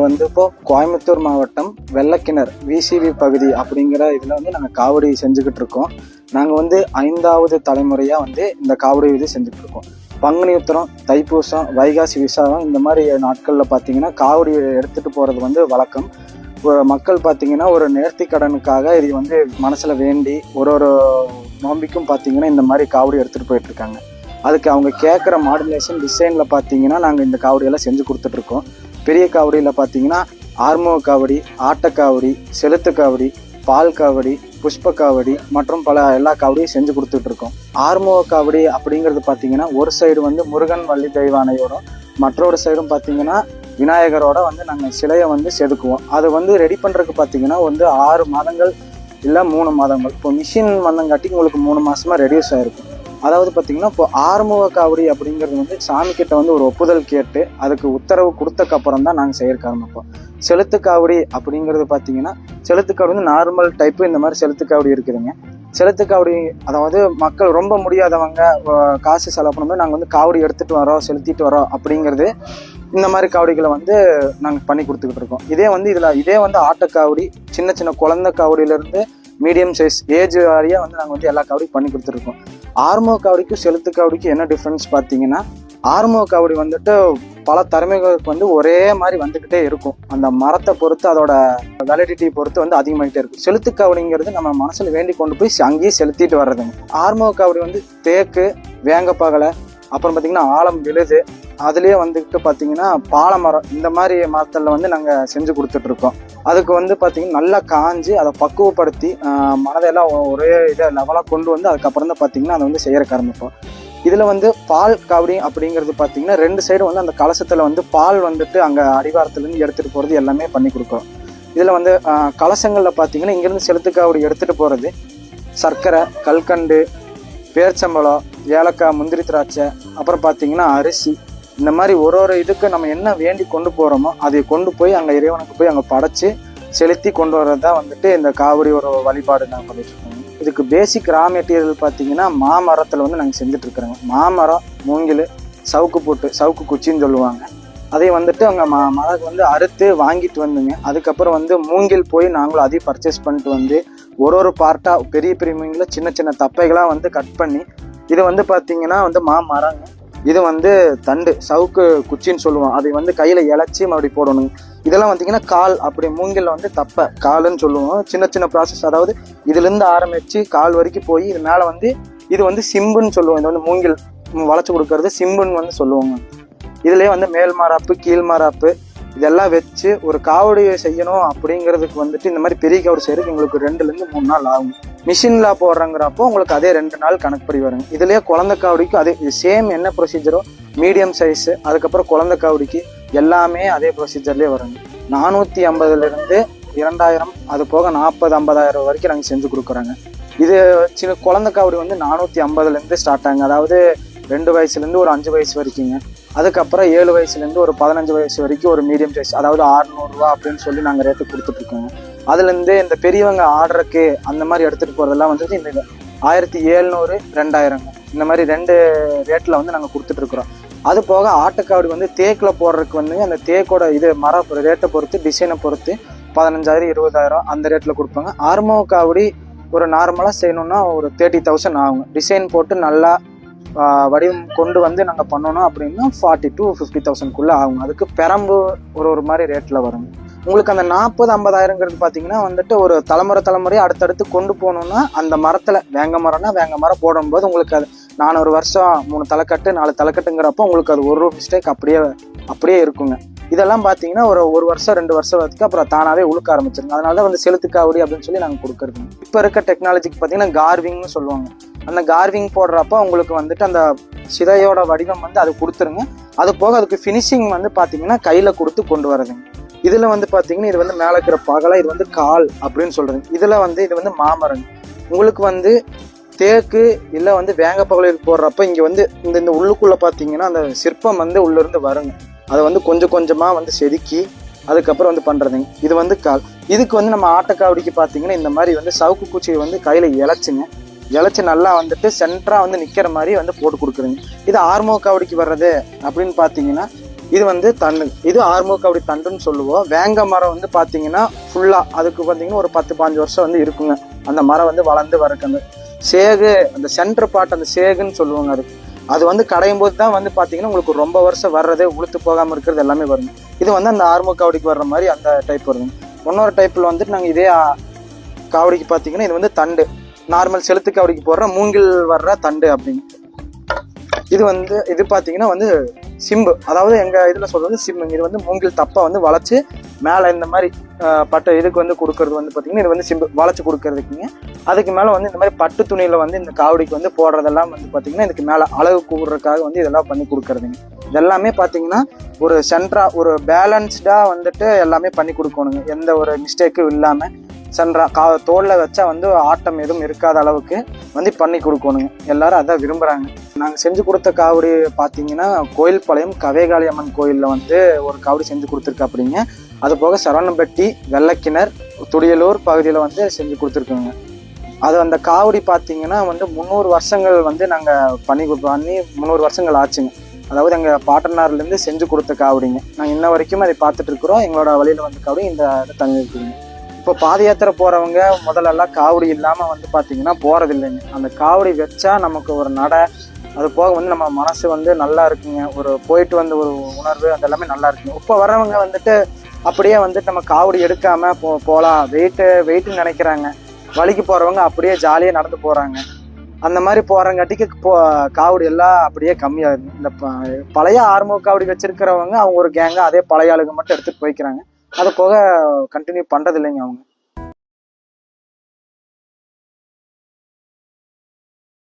நாங்கள் வந்து இப்போ கோயம்புத்தூர் மாவட்டம் வெள்ளக்கிணர் விசிவி பகுதி அப்படிங்கிற இதில் வந்து நாங்கள் காவடி செஞ்சுக்கிட்டு இருக்கோம். நாங்கள் வந்து 5வது தலைமுறையாக வந்து இந்த காவடி இது செஞ்சுக்கிட்டு இருக்கோம். பங்குனி உத்திரம், தைப்பூசம், வைகாசி விசாகம் இந்த மாதிரி நாட்களில் பார்த்தீங்கன்னா காவடி எடுத்துகிட்டு போகிறது வந்து வழக்கம். மக்கள் பார்த்தீங்கன்னா ஒரு நேர்த்தி கடனுக்காக இது வந்து மனசில் வேண்டி ஒரு நோம்பிக்கும் பார்த்தீங்கன்னா இந்த மாதிரி காவடி எடுத்துகிட்டு போயிட்டுருக்காங்க. அதுக்கு அவங்க கேட்குற மாடுலேஷன் டிசைனில் பார்த்தீங்கன்னா நாங்கள் இந்த காவடியெல்லாம் செஞ்சு கொடுத்துட்ருக்கோம். பெரிய காவடியில் பார்த்தீங்கன்னா ஆர்முக காவடி, ஆட்டக்காவடி, செலுத்து காவடி, பால் காவடி, புஷ்ப காவடி மற்றும் பல எல்லா காவடியும் செஞ்சு கொடுத்துட்ருக்கோம். ஆர்முக காவடி அப்படிங்கிறது பார்த்தீங்கன்னா ஒரு சைடு வந்து முருகன் வள்ளி தெய்வானையோட, மற்றொரு சைடும் பார்த்தீங்கன்னா விநாயகரோட வந்து நாங்கள் சிலையை வந்து செதுக்குவோம். அது வந்து ரெடி பண்ணுறதுக்கு பார்த்தீங்கன்னா வந்து 6 மாதங்கள் இல்லை 3 மாதங்கள். இப்போ மிஷின் வந்தங்காட்டி உங்களுக்கு 3 மாதமாக ரெடியூஸ் ஆகிருக்கும். அதாவது பார்த்தீங்கன்னா இப்போ ஆறுமுக காவடி அப்படிங்கிறது வந்து சாமி கிட்ட வந்து ஒரு ஒப்புதல் கேட்டு அதுக்கு உத்தரவு கொடுத்தக்கப்புறம் தான் நாங்கள் செய்யறதுக்கு ஆரம்பிப்போம். செலுத்து காவடி அப்படிங்கிறது பார்த்தீங்கன்னா செலுத்து காவடி வந்து நார்மல் டைப்பு இந்த மாதிரி செலுத்து காவடி இருக்குதுங்க. செலுத்து காவடி அதாவது மக்கள் ரொம்ப முடியாதவங்க காசு செலவு பண்ணும்போது நாங்கள் வந்து காவடி எடுத்துகிட்டு வரோம், செலுத்திட்டு வரோம் அப்படிங்கிறது இந்த மாதிரி காவடிகளை வந்து நாங்கள் பண்ணி கொடுத்துக்கிட்டு இருக்கோம். இதே வந்து ஆட்டக்காவடி, சின்ன சின்ன குழந்தை காவடியிலேருந்து மீடியம் சைஸ் ஏஜ் வாரியாக வந்து நாங்கள் வந்து எல்லா காவடியும் பண்ணி கொடுத்துருக்கோம். ஆறுமுக காவடிக்கும் செலுத்து காவடிக்கும் என்ன டிஃப்ரென்ஸ் பார்த்தீங்கன்னா, ஆறுமுக காவடி வந்துட்டு பல தலைமைகளுக்கு வந்து ஒரே மாதிரி வந்துக்கிட்டே இருக்கும். அந்த மரத்தை பொறுத்து அதோட வேலிடிட்டி பொறுத்து வந்து அதிகமாகிட்டே இருக்கும். செலுத்து காவடிங்கிறது நம்ம மனசில் வேண்டி கொண்டு போய் அங்கேயே செலுத்திட்டு வர்றதுங்க. ஆறுமுக காவடி வந்து தேக்கு, வேங்கப்பகலை, அப்புறம் பார்த்தீங்கன்னா ஆலம் விழுது, அதுலேயே வந்துட்டு பார்த்தீங்கன்னா பாலமரம், இந்த மாதிரி மரத்தில் வந்து நாங்கள் செஞ்சு கொடுத்துட்ருக்கோம். அதுக்கு வந்து பார்த்தீங்கன்னா நல்லா காஞ்சி அதை பக்குவப்படுத்தி மனதெல்லாம் ஒரே இதை லெவலாக கொண்டு வந்து அதுக்கப்புறம் தான் பார்த்தீங்கன்னா அதை வந்து செய்யறதுக்கு ஆரம்பிப்போம். இதில் வந்து பால் காவடி அப்படிங்கிறது பார்த்தீங்கன்னா 2 சைடும் வந்து அந்த கலசத்தில் வந்து பால் வந்துட்டு அங்கே அடிவாரத்துலேருந்து எடுத்துகிட்டு போகிறது எல்லாமே பண்ணி கொடுக்குறோம். இதில் வந்து கலசங்களில் பார்த்தீங்கன்னா இங்கேருந்து செலுத்து காவடி எடுத்துகிட்டு போகிறது சர்க்கரை, கல்கண்டு, பேர்ச்சம்பழம், ஏலக்காய், முந்திரி திராட்சை, அப்புறம் பார்த்தீங்கன்னா அரிசி, இந்த மாதிரி ஒரு இதுக்கு நம்ம என்ன வேண்டி கொண்டு போகிறோமோ அதை கொண்டு போய் அங்கே இறைவனுக்கு போய் அங்கே படைச்சி செலுத்தி கொண்டு வர்றது தான் வந்துட்டு இந்த காவடி ஒரு வழிபாடு நாங்கள் பண்ணிட்டு இருக்கோம். இதுக்கு பேசிக் ரா மெட்டீரியல் பார்த்தீங்கன்னா மாமரத்தில் வந்து நாங்கள் செஞ்சுட்டு இருக்கிறோங்க. மாமரம், மூங்கில், சவுக்கு போட்டு, சவுக்கு குச்சின்னு சொல்லுவாங்க. அதை வந்துட்டு அவங்க மரம் வந்து அறுத்து வாங்கிட்டு வந்துங்க. அதுக்கப்புறம் வந்து மூங்கில் போய் நாங்களும் அதையும் பர்ச்சேஸ் பண்ணிட்டு வந்து ஒரு பார்ட்டாக பெரிய பெரிய மூங்கில் சின்ன சின்ன தப்பைகளாக வந்து கட் பண்ணி இது வந்து பார்த்தீங்கன்னா வந்து மாமரங்க. இது வந்து தண்டு, சவுக்கு குச்சின்னு சொல்லுவோம். அதை வந்து கையில் இழைச்சி மறுபடியும் போடணுங்க. இதெல்லாம் பார்த்தீங்கன்னா கால், அப்படி மூங்கில் வந்து தப்பை காலுன்னு சொல்லுவோம். சின்ன சின்ன ப்ராசஸ், அதாவது இதுலேருந்து ஆரம்பித்து கால் வரைக்கும் போய் இது மேலே வந்து இது வந்து சிம்புன்னு சொல்லுவோம். இது வந்து மூங்கில் வளைச்சி கொடுக்கறது சிம்புன்னு வந்து சொல்லுவாங்க. இதுலேயே வந்து மேல் மாராப்பு, கீழ் மாராப்பு இதெல்லாம் வச்சு ஒரு காவடி செய்யணும் அப்படிங்கிறதுக்கு வந்துட்டு இந்த மாதிரி பெரிய காவடி செய்யறதுக்கு எங்களுக்கு 2லேருந்து 3 நாள் ஆகும். மிஷினில் போடுறங்கிறப்போ உங்களுக்கு அதே 2 நாள் கணக்குப்படி வருங்க. இதுலேயே குழந்தை காவடிக்கு அதே சேம் என்ன ப்ரொசீஜரோ மீடியம் சைஸு, அதுக்கப்புறம் குழந்தை காவடிக்கு எல்லாமே அதே ப்ரொசீஜர்லேயே வருங்க. 450லேருந்து 2000, அது போக 40-50,000 வரைக்கும் நாங்கள் செஞ்சு கொடுக்குறோங்க. இது சின்ன குழந்தை காவடி வந்து 450லேருந்து ஸ்டார்ட் ஆகுங்க. அதாவது 2 வயசுலேருந்து ஒரு 5 வயசு வரைக்குங்க. அதுக்கப்புறம் 7 வயசுலேருந்து ஒரு 15 வயசு வரைக்கும் ஒரு மீடியம் சைஸ், அதாவது 600 ரூபா அப்படின்னு சொல்லி நாங்கள் ரேட்டு கொடுத்துட்ருக்கோங்க. அதுலேருந்து இந்த பெரியவங்க ஆர்டருக்கு அந்த மாதிரி எடுத்துகிட்டு போகிறதெல்லாம் வந்துட்டு இந்த 1700, 2000 இந்த மாதிரி 2 ரேட்டில் வந்து நாங்கள் கொடுத்துட்ருக்குறோம். அது போக ஆட்டுக்காவடி வந்து தேக்கில் போடுறதுக்கு வந்து அந்த தேக்கோட இது மர ரேட்டை பொறுத்து, டிசைனை பொறுத்து 15,000, 20,000 அந்த ரேட்டில் கொடுப்பாங்க. ஆறுமுக காவடி ஒரு நார்மலாக செய்யணுன்னா ஒரு 30,000 ஆகுங்க. டிசைன் போட்டு நல்லா வடிவம் கொண்டு வந்து நாங்கள் பண்ணணும் அப்படின்னா 40,000 to 50,000 ஆகும். அதுக்கு பெரம்பு ஒரு மாதிரி ரேட்டில் வருங்க. உங்களுக்கு அந்த 40-50,000 பார்த்தீங்கன்னா வந்துட்டு ஒரு தலைமுறை அடுத்தடுத்து கொண்டு போகணுன்னா அந்த மரத்தில் வேங்க மரம்னா வேங்க மரம் போடும்போது உங்களுக்கு அது 400 வருஷம் 3 தலைக்கட்டு 4 தலைக்கட்டுங்கிறப்போ உங்களுக்கு அது ஒரு மிஸ்டேக் அப்படியே இருக்குங்க. இதெல்லாம் பார்த்தீங்கன்னா ஒரு வருஷம் 2 வருஷம் வரைக்கும் அப்புறம் தானாகவே உழுக்க ஆரம்பிச்சிருங்க. அதனால தான் வந்து செலுத்து காவடி அப்படின்னு சொல்லி நாங்கள் கொடுக்குறதுங்க. இப்போ இருக்க டெக்னாலஜிக்கு பார்த்தீங்கன்னா கார்விங்னு சொல்லுவாங்க. அந்த கார்விங் போடுறப்போ உங்களுக்கு வந்துட்டு அந்த சிலையோட வடிவம் வந்து அது கொடுத்துருங்க. அது போக அதுக்கு ஃபினிஷிங் வந்து பார்த்தீங்கன்னா கையில் கொடுத்து கொண்டு வரதுங்க. இதில் வந்து பார்த்தீங்கன்னா இது வந்து மேலே இருக்கிற பகலை, இது வந்து கால் அப்படின்னு சொல்கிறேங்க. இதில் வந்து இது வந்து மாமரம். உங்களுக்கு வந்து தேக்கு இல்லை வந்து வேங்க பகலையில் போடுறப்ப இங்கே வந்து இந்த உள்ளுக்குள்ளே பார்த்தீங்கன்னா அந்த சிற்பம் வந்து உள்ளிருந்து வருங்க. அதை வந்து கொஞ்சம் கொஞ்சமாக வந்து செதுக்கி அதுக்கப்புறம் வந்து பண்ணுறதுங்க. இது வந்து கால். இதுக்கு வந்து நம்ம ஆட்டக்காவடிக்கு பார்த்தீங்கன்னா இந்த மாதிரி வந்து சவுக்கு குச்சியை வந்து கையில் இழைச்சி நல்லா வந்துட்டு சென்டராக வந்து நிற்கிற மாதிரி வந்து போட்டு கொடுக்குறீங்க. இது ஆறுமுக காவடிக்கு வர்றது அப்படின்னு பார்த்தீங்கன்னா இது வந்து தண்டு, இது ஆறுமுக காவடி தண்டுன்னு சொல்லுவோம். வேங்க மரம் வந்து பார்த்தீங்கன்னா ஃபுல்லாக அதுக்கு பார்த்தீங்கன்னா ஒரு 10-15 வருஷம் வந்து இருக்குங்க. அந்த மரம் வந்து வளர்ந்து வரக்கு அந்த சேகு, அந்த சென்டர் பார்ட், அந்த சேகுன்னு சொல்லுவாங்க. அது வந்து கடையும் போது தான் வந்து பார்த்தீங்கன்னா உங்களுக்கு ரொம்ப வருஷம் வர்றது, உளுத்து போகாமல் இருக்கிறது எல்லாமே வருங்க. இது வந்து அந்த ஆறுமுக காவடிக்கு வர்ற மாதிரி அந்த டைப் வருங்க. இன்னொரு டைப்பில் வந்துட்டு நாங்கள் இதே காவடிக்கு பார்த்தீங்கன்னா இது வந்து தண்டு, நார்மல் செலுத்து காவடிக்கு போடுற மூங்கில் வர்ற தண்டு அப்படின்னு. இது வந்து இது பார்த்தீங்கன்னா வந்து சிம்பு, அதாவது எங்கள் இதில் சொல்கிறது சிம்பு. இது வந்து மூங்கில் தப்பை வந்து வளைச்சி மேலே இந்த மாதிரி பட்டு இதுக்கு வந்து கொடுக்கறது வந்து பார்த்தீங்கன்னா இது வந்து சிம்பு வளைச்சி கொடுக்கறதுக்குங்க. அதுக்கு மேலே வந்து இந்த மாதிரி பட்டு துணியில் வந்து இந்த காவடிக்கு வந்து போடுறதெல்லாம் வந்து பார்த்தீங்கன்னா இதுக்கு மேலே அழகு கூடுறதுக்காக வந்து இதெல்லாம் பண்ணி கொடுக்கறதுங்க. இதெல்லாமே பார்த்தீங்கன்னா ஒரு சென்ட்ரா, ஒரு பேலன்ஸ்டாக வந்துட்டு எல்லாமே பண்ணி கொடுக்கணுங்க. எந்த ஒரு மிஸ்டேக்கும் இல்லாமல் சென்ட்ரா தோளில் வச்சா வந்து ஆட்டம் எதுவும் இருக்காத அளவுக்கு வந்து பண்ணி கொடுக்கணுங்க. எல்லாரும் அதான் விரும்புகிறாங்க. நாங்கள் செஞ்சு கொடுத்த காவடி பார்த்தீங்கன்னா கோயில்பாளையம் கவேகாளி அம்மன் கோயிலில் வந்து ஒரு காவடி செஞ்சு கொடுத்துருக்கா அப்படிங்க. அது போக சரவணம்பட்டி, வெள்ளக்கிணர், துடியலூர் பகுதியில் வந்து செஞ்சு கொடுத்துருக்கோங்க. அது அந்த காவடி பார்த்தீங்கன்னா வந்து 300 வருஷங்கள் வந்து நாங்கள் பண்ணி 300 வருஷங்கள் ஆச்சுங்க. அதாவது எங்கள் பாட்டனார்லேருந்து செஞ்சு கொடுத்த காவடிங்க. நாங்கள் இன்ன வரைக்கும் அதை பார்த்துட்டு இருக்கிறோம். எங்களோட வழியில் வந்து காவடி இந்த தங்கி இருக்குதுங்க. இப்போ பாத யாத்திரை போகிறவங்க முதல்லலாம் காவடி இல்லாமல் வந்து பார்த்தீங்கன்னா போகிறது இல்லைங்க. அந்த காவடி வச்சா நமக்கு ஒரு நடை, அது போக வந்து நம்ம மனசு வந்து நல்லா இருக்குங்க. ஒரு போயிட்டு வந்த ஒரு உணர்வு அதெல்லாமே நல்லா இருக்குங்க. இப்போ வர்றவங்க வந்துட்டு அப்படியே வந்துட்டு நம்ம காவடி எடுக்காமல் போகலாம், வெயிட்டுன்னு நினைக்கிறாங்க. வழிக்கு போகிறவங்க அப்படியே ஜாலியாக நடந்து போகிறாங்க. அந்த மாதிரி போகிறங்காட்டிக்கு காவடி எல்லாம் அப்படியே கம்மியாகுது. இந்த பழைய ஆறுமுக காவடி வச்சிருக்கிறவங்க அவங்க ஒரு கேங்காக அதே பழைய ஆளுங்க மட்டும் எடுத்துகிட்டு போய்க்கிறாங்க. அது போக கண்டினியூ பண்ணுறது இல்லைங்க அவங்க.